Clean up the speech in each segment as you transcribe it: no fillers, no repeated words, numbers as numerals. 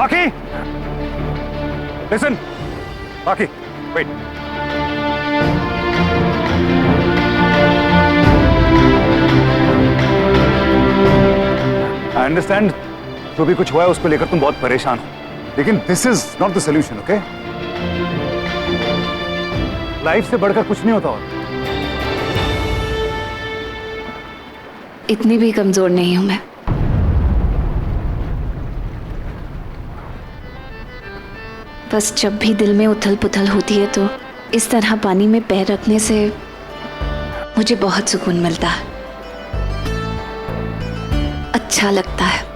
बाकी लिसन, बाकी wait. I understand जो भी कुछ हुआ है उसको लेकर तुम बहुत परेशान हो, लेकिन this is not the solution, okay? Life से बढ़कर कुछ नहीं होता। और इतनी भी कमजोर नहीं हूं मैं। बस जब भी दिल में उथल पुथल होती है तो इस तरह पानी में पैर रखने से मुझे बहुत सुकून मिलता है, अच्छा लगता है।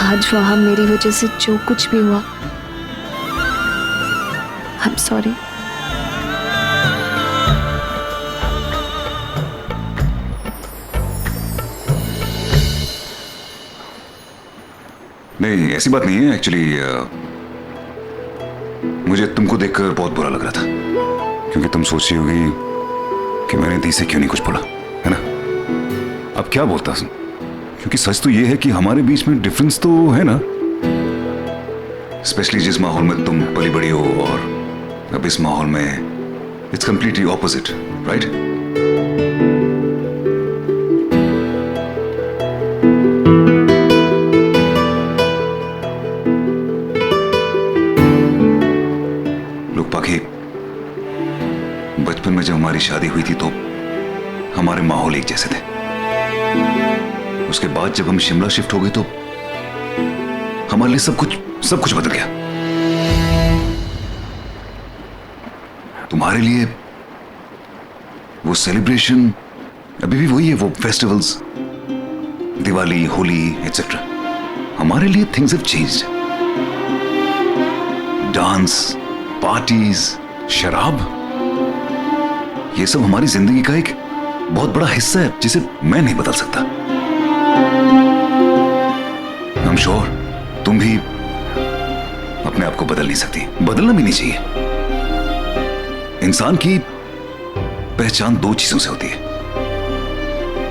आज वहां मेरी वजह से जो कुछ भी हुआ, आई एम सॉरी। नहीं, ऐसी बात नहीं है। एक्चुअली मुझे तुमको देखकर बहुत बुरा लग रहा था, क्योंकि तुम सोच रही होगी कि मैंने दी से क्यों नहीं कुछ बोला, है ना? अब क्या बोलता हूं, क्योंकि सच तो ये है कि हमारे बीच में डिफरेंस तो है ना, स्पेशली जिस माहौल में तुम पली बड़ी हो और अब इस माहौल में इट्स कंप्लीटली ऑपोजिट, राइट? लोग पाखी, बचपन में जब हमारी शादी हुई थी तो हमारे माहौल एक जैसे थे। उसके बाद जब हम शिमला शिफ्ट हो गए तो हमारे लिए सब कुछ बदल गया। तुम्हारे लिए वो सेलिब्रेशन अभी भी वही है, वो फेस्टिवल्स, दिवाली, होली एटसेट्रा। हमारे लिए things have changed. Dance, parties, शराब, ये सब हमारी जिंदगी का एक बहुत बड़ा हिस्सा है जिसे मैं नहीं बदल सकता। I'm sure तुम भी अपने आप को बदल नहीं सकती, बदलना भी नहीं चाहिए। इंसान की पहचान दो चीजों से होती है,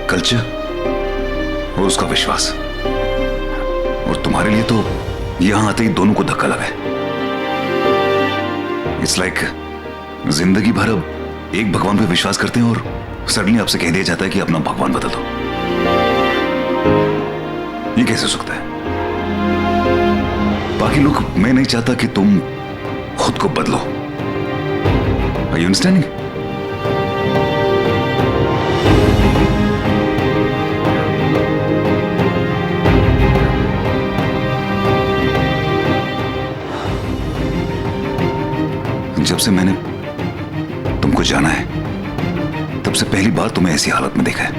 कल्चर और उसका विश्वास। और तुम्हारे लिए तो यहां आते ही दोनों को धक्का लगा है। इट्स लाइक जिंदगी भर अब एक भगवान पे विश्वास करते हैं और सडनली आपसे कह दिया जाता है कि अपना भगवान बदल दो। ये कैसे हो सकता है? बाकी लोग, मैं नहीं चाहता कि तुम खुद को बदलो। Are you understanding? जब से मैंने तुमको जाना है तब से पहली बार तुम्हें ऐसी हालत में देखा है।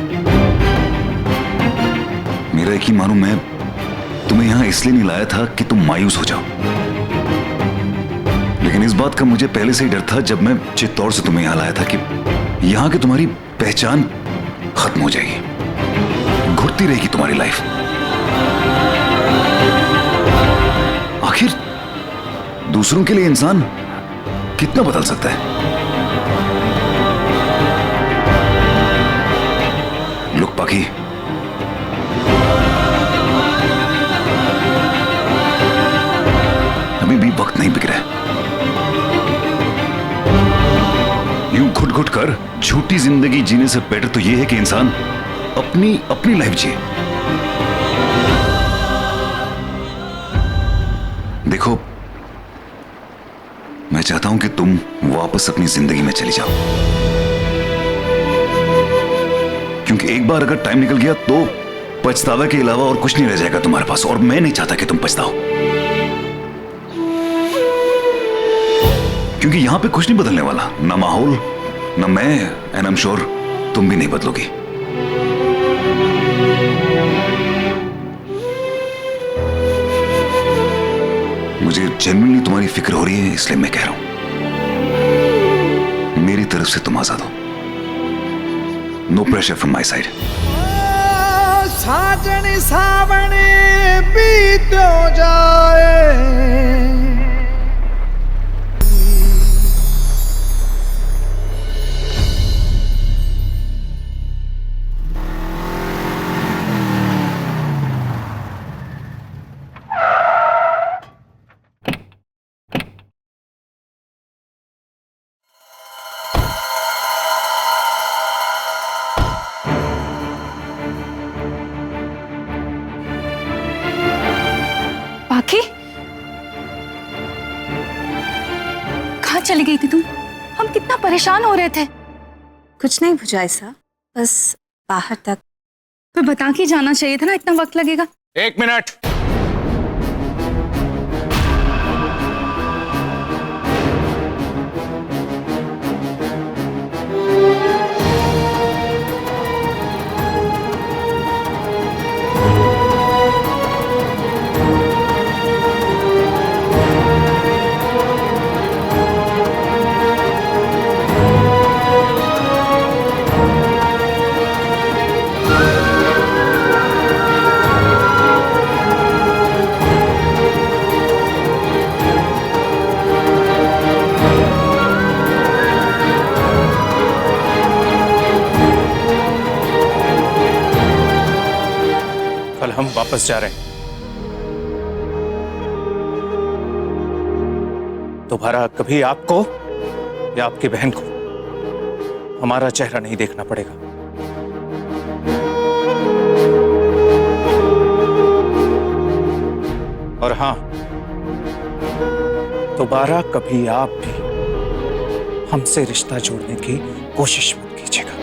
मेरा यकीन मानो, मैं तुम्हें यहां इसलिए नहीं लाया था कि तुम मायूस हो जाओ, लेकिन इस बात का मुझे पहले से ही डर था जब मैं चित्तौड़ से तुम्हें यहां लाया था कि यहां की तुम्हारी पहचान खत्म हो जाएगी, घुटती रहेगी तुम्हारी लाइफ। आखिर दूसरों के लिए इंसान कितना बदल सकता है? लुक पाखी, अभी भी वक्त नहीं बिक रहा है। यूं घुट घुट कर झूठी जिंदगी जीने से बेटर तो यह है कि इंसान अपनी लाइफ जिए। देखो, मैं चाहता हूं कि तुम वापस अपनी जिंदगी में चली जाओ, क्योंकि एक बार अगर टाइम निकल गया तो पछतावे के अलावा और कुछ नहीं रह जाएगा तुम्हारे पास, और मैं नहीं चाहता कि तुम पछताओ, क्योंकि यहां पे कुछ नहीं बदलने वाला, ना माहौल, ना मैं, एंड आई एम श्योर तुम भी नहीं बदलोगी। मुझे जेन्युइनली तुम्हारी फिक्र हो रही है, इसलिए मैं कह रहा हूं, मेरी तरफ से तुम आजाद हो। No pressure from my side. साजनी सावणी बीतो जाए। पाखी, कहाँ चली गई थी तुम? हम कितना परेशान हो रहे थे। कुछ नहीं भुजाई साहब, बस बाहर तक। तो बता के जाना चाहिए था ना, इतना वक्त लगेगा। 1 मिनट। कल हम वापस जा रहे हैं। दोबारा कभी आपको या आपकी बहन को हमारा चेहरा नहीं देखना पड़ेगा। और हां, दोबारा कभी आप भी हमसे रिश्ता जोड़ने की कोशिश मत कीजिएगा।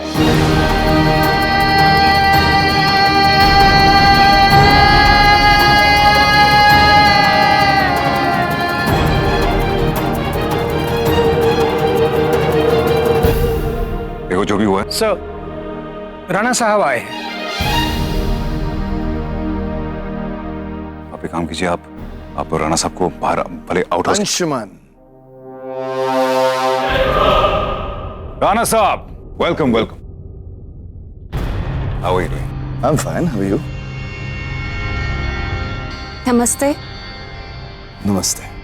देखो जो भी हुआ है। सर, राणा साहब आए हैं। आप एक काम कीजिए, आप राणा साहब को बाहर भले out house. Anshuman, Rana sahab, welcome welcome. How are you doing? I am fine, how are you? नमस्ते। नमस्ते।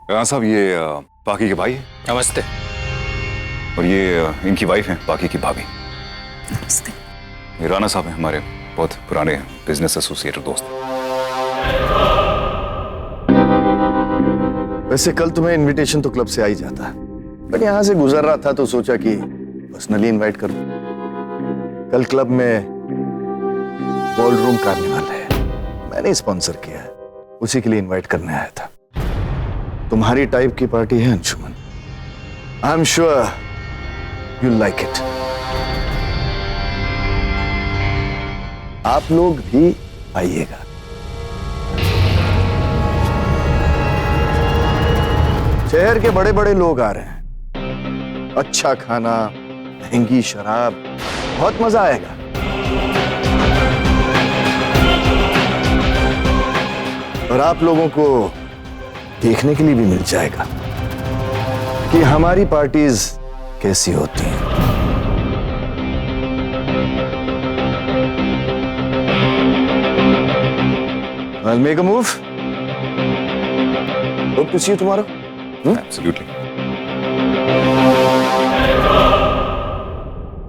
राणा साहब, ये पाकी के भाई है नमस्ते। और ये इनकी वाइफ है, पाकी की भाभी। नमस्ते। ये राणा साहब हैं, हमारे बहुत पुराने बिजनेस एसोसिएट दोस्त। वैसे कल तुम्हें इनविटेशन तो क्लब से आ ही जाता, बट यहां से गुजर रहा था तो सोचा कि पर्सनली इनवाइट कर दूं। कल क्लब में बॉलरूम कार्निवल है, मैंने स्पॉन्सर किया है, उसी के लिए इनवाइट करने आया था। तुम्हारी टाइप की पार्टी है Anshuman, I am sure you like it. आप लोग भी आइएगा। शहर के बड़े बड़े लोग आ रहे हैं, अच्छा खाना, महंगी शराब, बहुत मजा आएगा। और आप लोगों को देखने के लिए भी मिल जाएगा कि हमारी पार्टीज कैसी होती हैं। I'll make a move. Hope to see you tomorrow. Absolutely.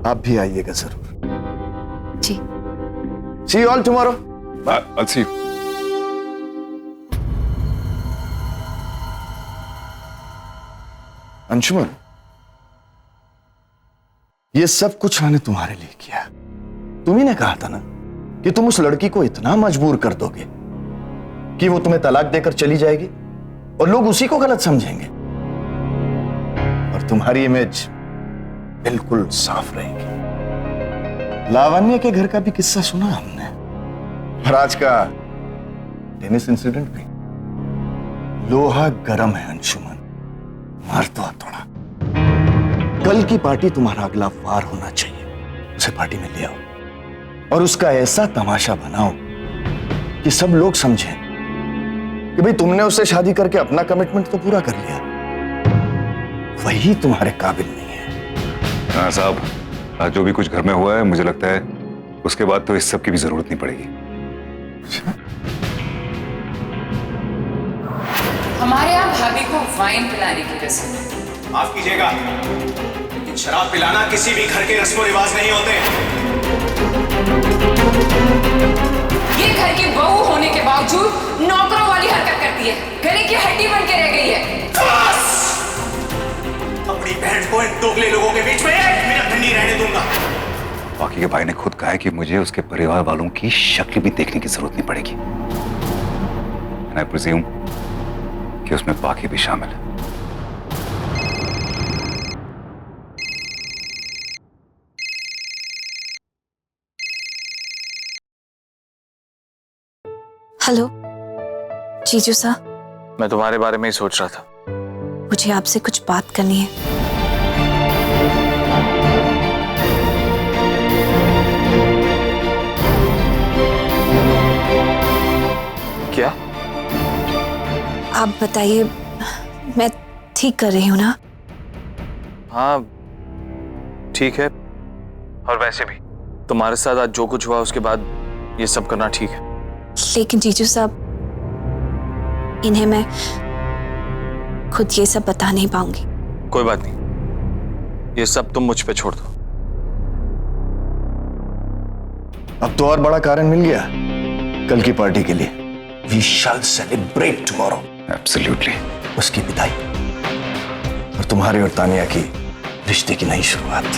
आप भी आइएगा जरूर। जी। See you all tomorrow. I'll see you. Anshuman, ये सब कुछ मैंने तुम्हारे लिए किया। तुम ही ने कहा था ना कि तुम उस लड़की को इतना मजबूर कर दोगे कि वो तुम्हें तलाक देकर चली जाएगी और लोग उसी को गलत समझेंगे और तुम्हारी इमेज बिल्कुल साफ रहेगी। लावण्य के घर का भी किस्सा सुना हमने, और आज का टेनिस इंसिडेंट भी। लोहा गर्म है अंशुमन, मार दो थोड़ा। कल की पार्टी तुम्हारा अगला वार होना चाहिए, उसे पार्टी में ले आओ और उसका ऐसा तमाशा बनाओ कि सब लोग समझें कि भाई तुमने उससे शादी करके अपना कमिटमेंट तो पूरा कर लिया, वही तुम्हारे काबिल नहीं है। हाँ साहब, आज जो भी कुछ घर में हुआ है मुझे लगता है उसके बाद तो इस सब की भी जरूरत नहीं पड़ेगी। हमारे यहाँ भाभी को वाइन पिलाने की रस्म है। माफ कीजिएगा, लेकिन शराब पिलाना किसी भी घर के रस्मों रिवाज नहीं होते। ये घर की बहू होने के बावजूद नौकरों वाली हरकत करती है, गले की हड्डी बन के रह गई है। बस! अपनी बहन को इन दोगले लोगों के बीच में 1 मिनट नहीं रहने दूंगा। बाकी के भाई ने खुद कहा है कि मुझे उसके परिवार वालों की शक्ल भी देखने की जरूरत नहीं पड़ेगी। I presume कि उसमें बाकी भी शामिल है। हेलो जीजू साहब, मैं तुम्हारे बारे में ही सोच रहा था। मुझे आपसे कुछ बात करनी है। क्या? आप बताइए, मैं ठीक कर रही हूँ ना? हाँ ठीक है, और वैसे भी तुम्हारे साथ आज जो कुछ हुआ उसके बाद ये सब करना ठीक है। लेकिन जीजू साहब, इन्हें मैं खुद ये सब बता नहीं पाऊंगी। कोई बात नहीं, ये सब तुम मुझ पे छोड़ दो। अब तो और बड़ा कारण मिल गया कल की पार्टी के लिए। We shall celebrate tomorrow. Absolutely. उसकी विदाई और तुम्हारे और तानिया की रिश्ते की नई शुरुआत।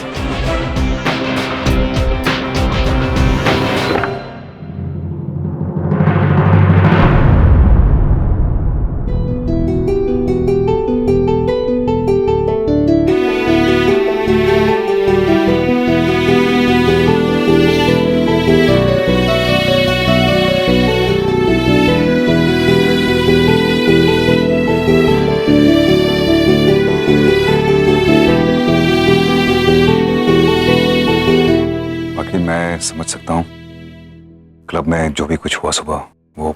मैं समझ सकता हूँ क्लब में जो भी कुछ हुआ सुबह वो,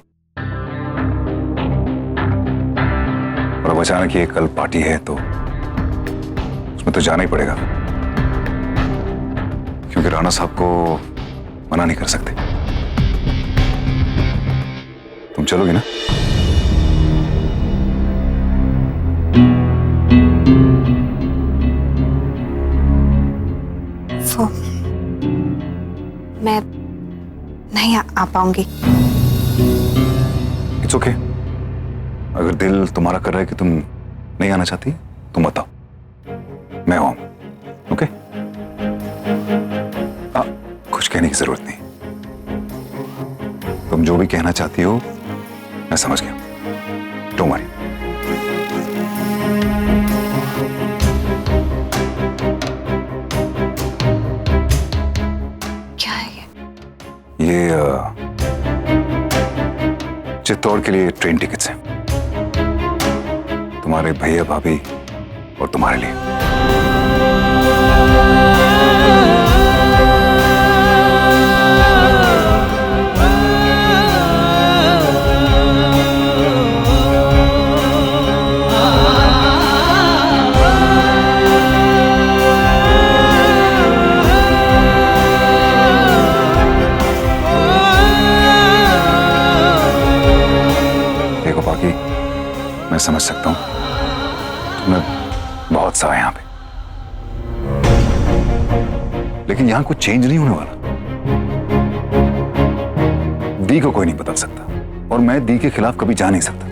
और अब अचानक ये कल पार्टी है तो उसमें तो जाना ही पड़ेगा, क्योंकि राणा साहब को मना नहीं कर सकते। तुम चलोगी ना? वो मैं नहीं आ पाऊंगी। It's okay. अगर दिल तुम्हारा कर रहा है कि तुम नहीं आना चाहती तुम बताओ, मैं आऊं। ओके? कुछ कहने की जरूरत नहीं, तुम जो भी कहना चाहती हो मैं समझ गया। Don't worry. ये चित्तौड़ के लिए ट्रेन टिकट्स हैं, तुम्हारे भैया भाभी और तुम्हारे लिए। मैं समझ सकता हूं तुम्हें बहुत सा है यहां पे, लेकिन यहां कुछ चेंज नहीं होने वाला। दी को कोई नहीं बदल सकता और मैं दी के खिलाफ कभी जा नहीं सकता।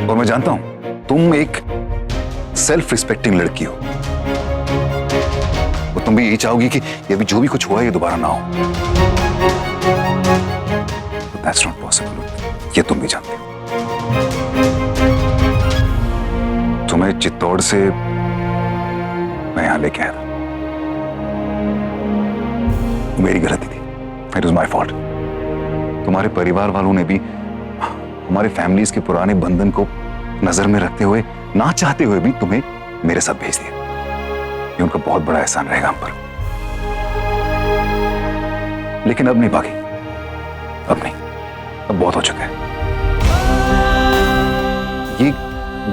और मैं जानता हूं तुम एक सेल्फ रिस्पेक्टिंग लड़की हो, और तुम भी यही चाहोगी कि ये भी जो भी कुछ हुआ ये दोबारा ना हो। That's not possible, ये तुम भी जानते हो। तुम्हें चित्तौड़ से मैं यहां लेके आया था, मेरी गलती थी। It was my fault। तुम्हारे परिवार वालों ने भी हमारे फैमिलीज के पुराने बंधन को नजर में रखते हुए, ना चाहते हुए भी तुम्हें मेरे साथ भेज दिया। ये उनका बहुत बड़ा एहसान रहेगा हम पर। लेकिन अब नहीं भागी, अब नहीं। अब बहुत हो चुका है। ये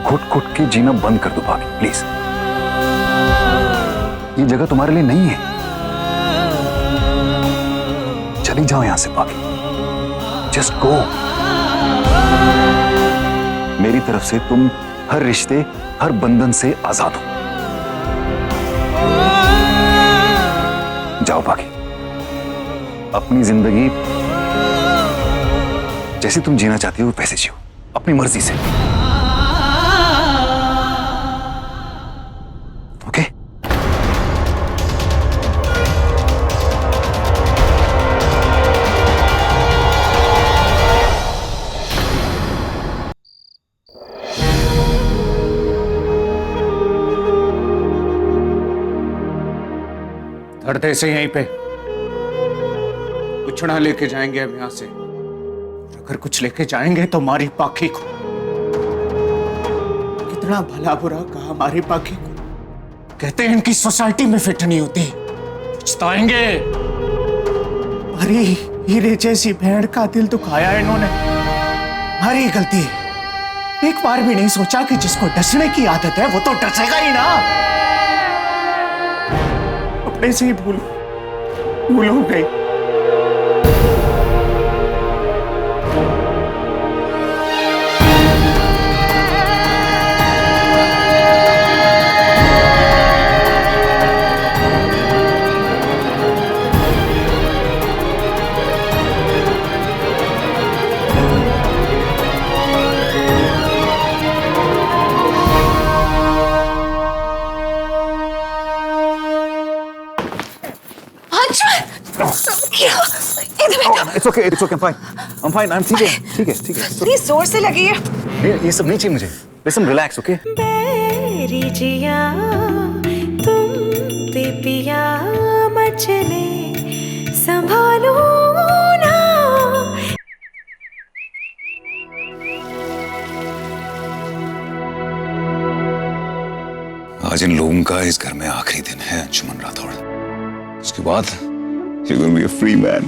घुट घुट के जीना बंद कर दो बाकी, प्लीज। ये जगह तुम्हारे लिए नहीं है। चली जाओ यहां से बाकी। Just go. मेरी तरफ से तुम हर रिश्ते, हर बंधन से आजाद हो। जाओ बाकी। अपनी जिंदगी जैसे तुम जीना चाहती हो वैसे जियो, अपनी मर्जी से। ओके? धरते से यहीं पे कुछ ना लेके जाएंगे अब यहां से। अगर कुछ लेके जाएंगे तो हमारी पाखी को। कितना भला बुरा कहा हमारी पाखी को। कहते हैं इनकी सोसाइटी में फिट नहीं होती, पछताएंगे। अरे हीरे जैसी भेड़ का दिल दुखाया इन्होंने। हमारी गलती है। एक बार भी नहीं सोचा कि जिसको डसने की आदत है वो तो डसेगा ही ना। अपने से ही भूल हो गई। It's okay, I'm fine. I'm fine. ठीक है। इतनी जोर से लगी है। ये सब नहीं चाहिए मुझे। Listen, relax, okay? जिया तुम पे पिया मचले संभालो ना। आज इन लोगों का इस घर में आखिरी दिन है अंशुमन राठौड़। उसके बाद you're gonna be a free man.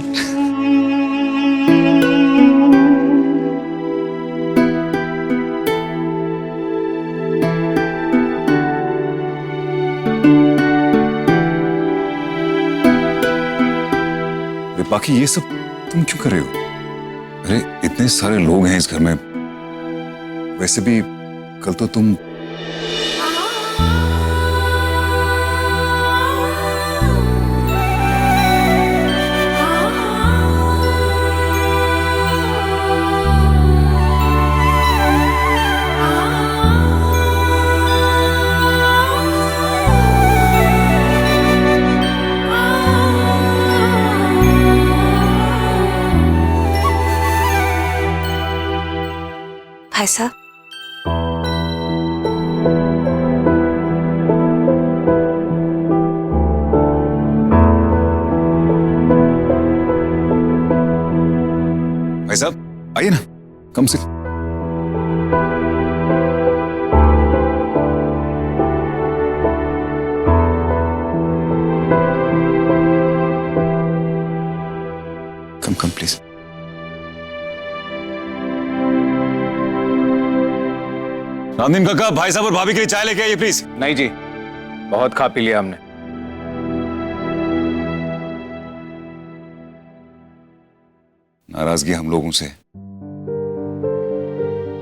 बाकी ये सब तुम क्यों कर रहे हो? अरे इतने सारे लोग हैं इस घर में। वैसे भी कल तो तुम भाई साहब, भाई साहब आइए ना, कम से कम प्लीज। रामदीन काका, भाई साहब और भाभी के लिए चाय लेके आइए प्लीज। नहीं जी, बहुत खा पी लिया हमने। नाराजगी हम लोगों से,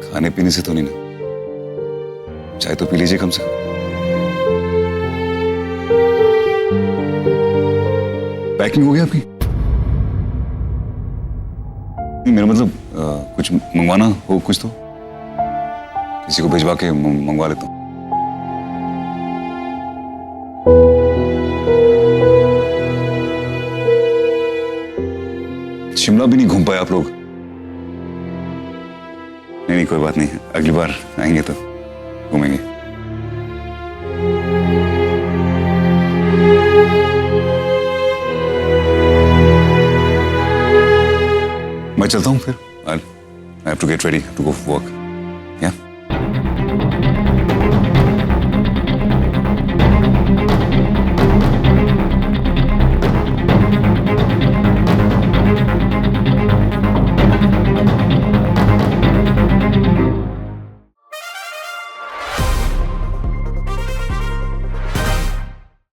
खाने पीने से तो नहीं ना? चाय तो पी लीजिए कम से कम। पैकिंग हो गया आपकी? मेरा मतलब कुछ मंगवाना हो कुछ तो किसी को भिजवा के मंगवा लेता हूं। शिमला भी नहीं घूम पाए आप लोग? नहीं कोई बात नहीं, अगली बार आएंगे तो घूमेंगे। मैं चलता हूं फिर। I have to get ready to go for work. Yeah?